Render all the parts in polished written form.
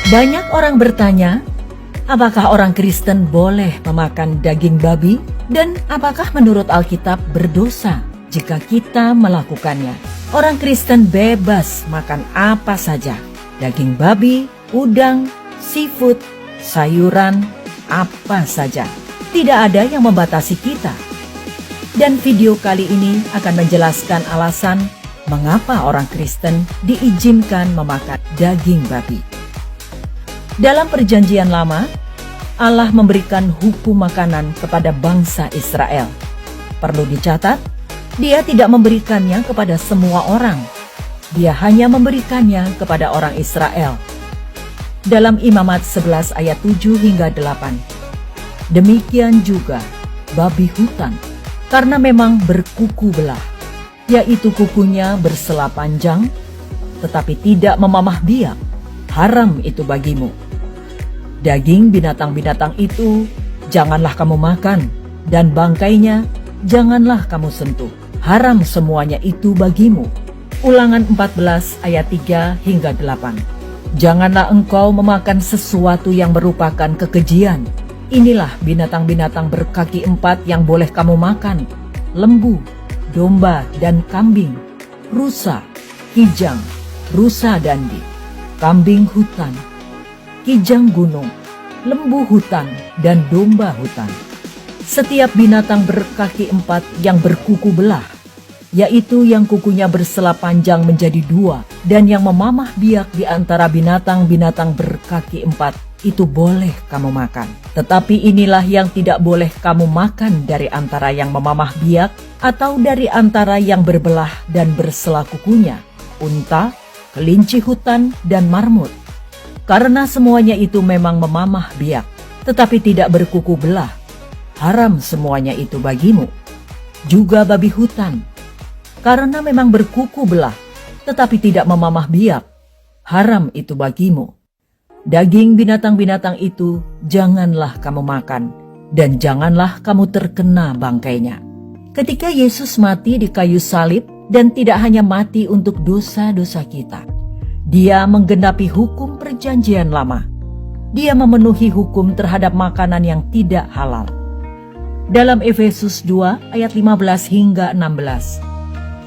Banyak orang bertanya, apakah orang Kristen boleh memakan daging babi? Dan apakah menurut Alkitab berdosa jika kita melakukannya? Orang Kristen bebas makan apa saja. Daging babi, udang, seafood, sayuran, apa saja. Tidak ada yang membatasi kita. Dan video kali ini akan menjelaskan alasan mengapa orang Kristen diizinkan memakan daging babi. Dalam Perjanjian Lama, Allah memberikan hukum makanan kepada bangsa Israel. Perlu dicatat, Dia tidak memberikannya kepada semua orang. Dia hanya memberikannya kepada orang Israel. Dalam Imamat 11 ayat 7 hingga 8. Demikian juga babi hutan, karena memang berkuku belah, yaitu kukunya bersela panjang, tetapi tidak memamah biak, haram itu bagimu. Daging binatang-binatang itu janganlah kamu makan, dan bangkainya janganlah kamu sentuh. Haram semuanya itu bagimu. Ulangan 14 ayat 3 hingga 8. Janganlah engkau memakan sesuatu yang merupakan kekejian. Inilah binatang-binatang berkaki 4 yang boleh kamu makan: lembu, domba, dan kambing, rusa, kijang, rusa dandi, kambing hutan, kijang gunung, lembu hutan, dan domba hutan. Setiap binatang berkaki 4 yang berkuku belah, yaitu yang kukunya bersela panjang menjadi 2, dan yang memamah biak di antara binatang-binatang berkaki 4, itu boleh kamu makan. Tetapi inilah yang tidak boleh kamu makan dari antara yang memamah biak, atau dari antara yang berbelah dan bersela kukunya: unta, kelinci hutan, dan marmut. Karena semuanya itu memang memamah biak, tetapi tidak berkuku belah. Haram semuanya itu bagimu. Juga babi hutan, karena memang berkuku belah, tetapi tidak memamah biak. Haram itu bagimu. Daging binatang-binatang itu janganlah kamu makan, dan janganlah kamu terkena bangkainya. Ketika Yesus mati di kayu salib, dan tidak hanya mati untuk dosa-dosa kita, Dia menggenapi hukum Perjanjian Lama. Dia memenuhi hukum terhadap makanan yang tidak halal. Dalam Efesus 2 ayat 15 hingga 16.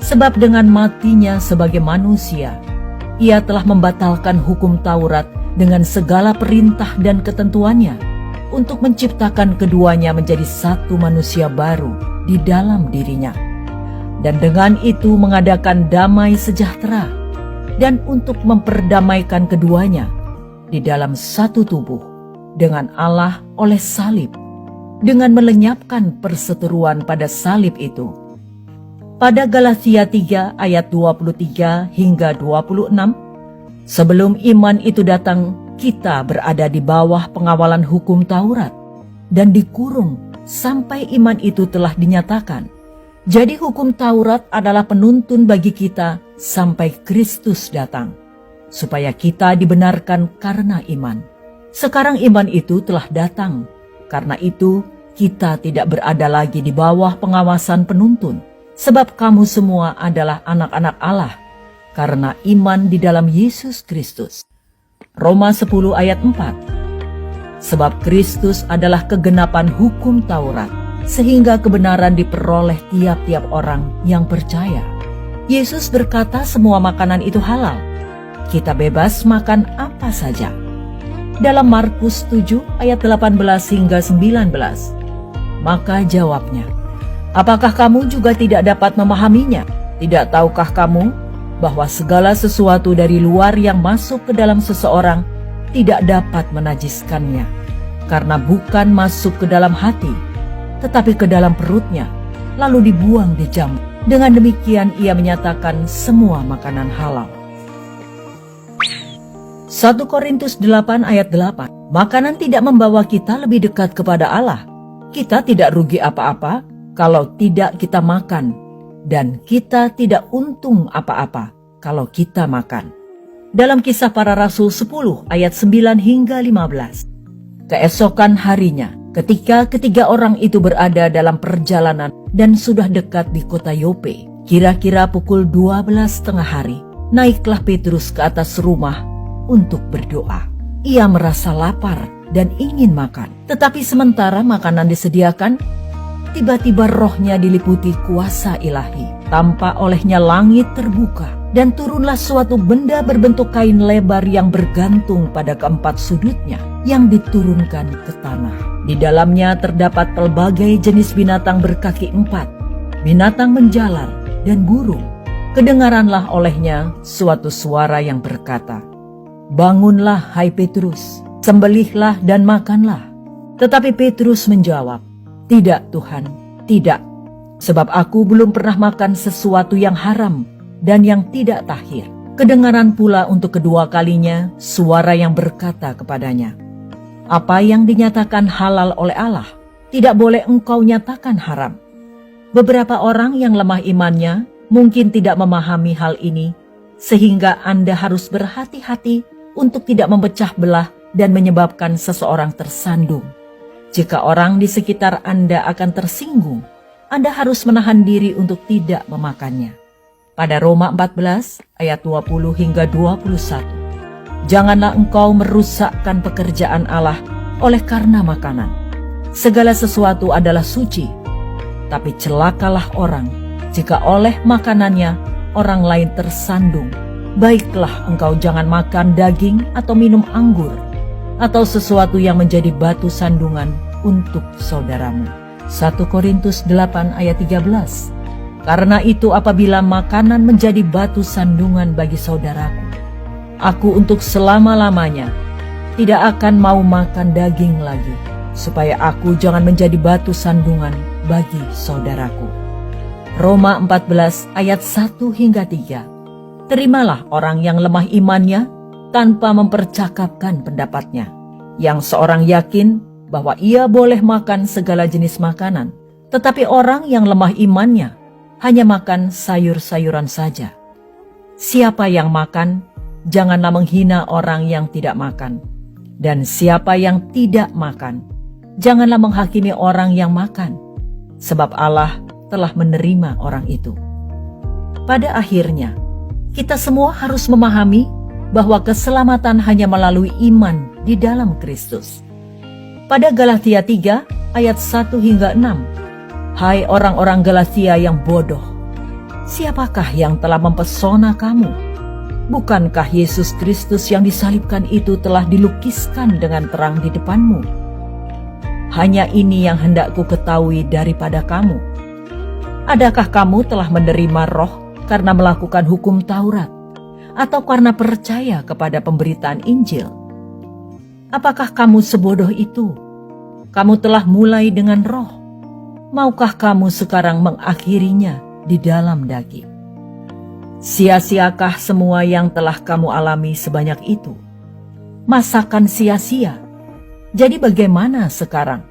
Sebab dengan matinya sebagai manusia, Ia telah membatalkan hukum Taurat dengan segala perintah dan ketentuannya, untuk menciptakan keduanya menjadi satu manusia baru di dalam dirinya, dan dengan itu mengadakan damai sejahtera, dan untuk memperdamaikan keduanya di dalam satu tubuh dengan Allah oleh salib, dengan melenyapkan perseteruan pada salib itu. Pada Galatia 3 ayat 23 hingga 26, sebelum iman itu datang, kita berada di bawah pengawalan hukum Taurat dan dikurung sampai iman itu telah dinyatakan. Jadi hukum Taurat adalah penuntun bagi kita sampai Kristus datang, supaya kita dibenarkan karena iman. Sekarang iman itu telah datang, karena itu kita tidak berada lagi di bawah pengawasan penuntun, sebab kamu semua adalah anak-anak Allah, karena iman di dalam Yesus Kristus. Roma 10 ayat 4. Sebab Kristus adalah kegenapan hukum Taurat, sehingga kebenaran diperoleh tiap-tiap orang yang percaya. Yesus berkata semua makanan itu halal. Kita bebas makan apa saja. Dalam Markus 7 ayat 18 hingga 19. Maka jawabnya, apakah kamu juga tidak dapat memahaminya? Tidak tahukah kamu bahwa segala sesuatu dari luar yang masuk ke dalam seseorang tidak dapat menajiskannya, karena bukan masuk ke dalam hati, tetapi ke dalam perutnya, lalu dibuang di jambu. Dengan demikian ia menyatakan semua makanan halal. 1 Korintus 8 ayat 8. Makanan tidak membawa kita lebih dekat kepada Allah. Kita tidak rugi apa-apa kalau tidak kita makan, dan kita tidak untung apa-apa kalau kita makan. Dalam Kisah Para Rasul 10 ayat 9 hingga 15. Keesokan harinya, ketika ketiga orang itu berada dalam perjalanan dan sudah dekat di kota Yope, kira-kira pukul 12 tengah hari, naiklah Petrus ke atas rumah untuk berdoa. Ia merasa lapar dan ingin makan. Tetapi sementara makanan disediakan, tiba-tiba rohnya diliputi kuasa ilahi. Tanpa olehnya langit terbuka, dan turunlah suatu benda berbentuk kain lebar yang bergantung pada keempat sudutnya, yang diturunkan ke tanah. Di dalamnya terdapat pelbagai jenis binatang berkaki empat, binatang menjalar, dan burung. Kedengaranlah olehnya suatu suara yang berkata, "Bangunlah, hai Petrus, sembelihlah dan makanlah." Tetapi Petrus menjawab, "Tidak Tuhan, tidak, sebab aku belum pernah makan sesuatu yang haram dan yang tidak tahir." Kedengaran pula untuk kedua kalinya suara yang berkata kepadanya, "Apa yang dinyatakan halal oleh Allah, tidak boleh engkau nyatakan haram." Beberapa orang yang lemah imannya mungkin tidak memahami hal ini, sehingga Anda harus berhati-hati untuk tidak memecah belah dan menyebabkan seseorang tersandung. Jika orang di sekitar Anda akan tersinggung, Anda harus menahan diri untuk tidak memakannya. Pada Roma 14 ayat 20 hingga 21. Janganlah engkau merusakkan pekerjaan Allah oleh karena makanan. Segala sesuatu adalah suci, tapi celakalah orang jika oleh makanannya orang lain tersandung. Baiklah engkau jangan makan daging atau minum anggur, atau sesuatu yang menjadi batu sandungan untuk saudaramu. 1 Korintus 8 ayat 13. Karena itu apabila makanan menjadi batu sandungan bagi saudaraku, aku untuk selama-lamanya tidak akan mau makan daging lagi, supaya aku jangan menjadi batu sandungan bagi saudaraku. Roma 14 ayat 1 hingga 3. Terimalah orang yang lemah imannya tanpa mempercakapkan pendapatnya, yang seorang yakin bahwa ia boleh makan segala jenis makanan, tetapi orang yang lemah imannya hanya makan sayur-sayuran saja. Siapa yang makan, janganlah menghina orang yang tidak makan, dan siapa yang tidak makan, janganlah menghakimi orang yang makan, sebab Allah telah menerima orang itu. Pada akhirnya, kita semua harus memahami bahwa keselamatan hanya melalui iman di dalam Kristus. Pada Galatia 3 ayat 1 hingga 6. Hai orang-orang Galatia yang bodoh, siapakah yang telah mempesona kamu? Bukankah Yesus Kristus yang disalibkan itu telah dilukiskan dengan terang di depanmu? Hanya ini yang hendak ku ketahui daripada kamu. Adakah kamu telah menerima roh karena melakukan hukum Taurat, atau karena percaya kepada pemberitaan Injil? Apakah kamu sebodoh itu? Kamu telah mulai dengan roh. Maukah kamu sekarang mengakhirinya di dalam daging? Sia-siakah semua yang telah kamu alami sebanyak itu? Masakan sia-sia? Jadi bagaimana sekarang?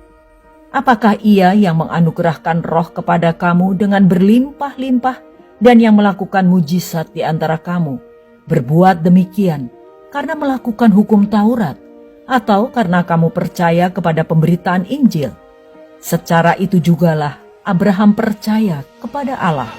Apakah Ia yang menganugerahkan roh kepada kamu dengan berlimpah-limpah dan yang melakukan mujizat di antara kamu berbuat demikian karena melakukan hukum Taurat, atau karena kamu percaya kepada pemberitaan Injil? Secara itu jugalah Abraham percaya kepada Allah,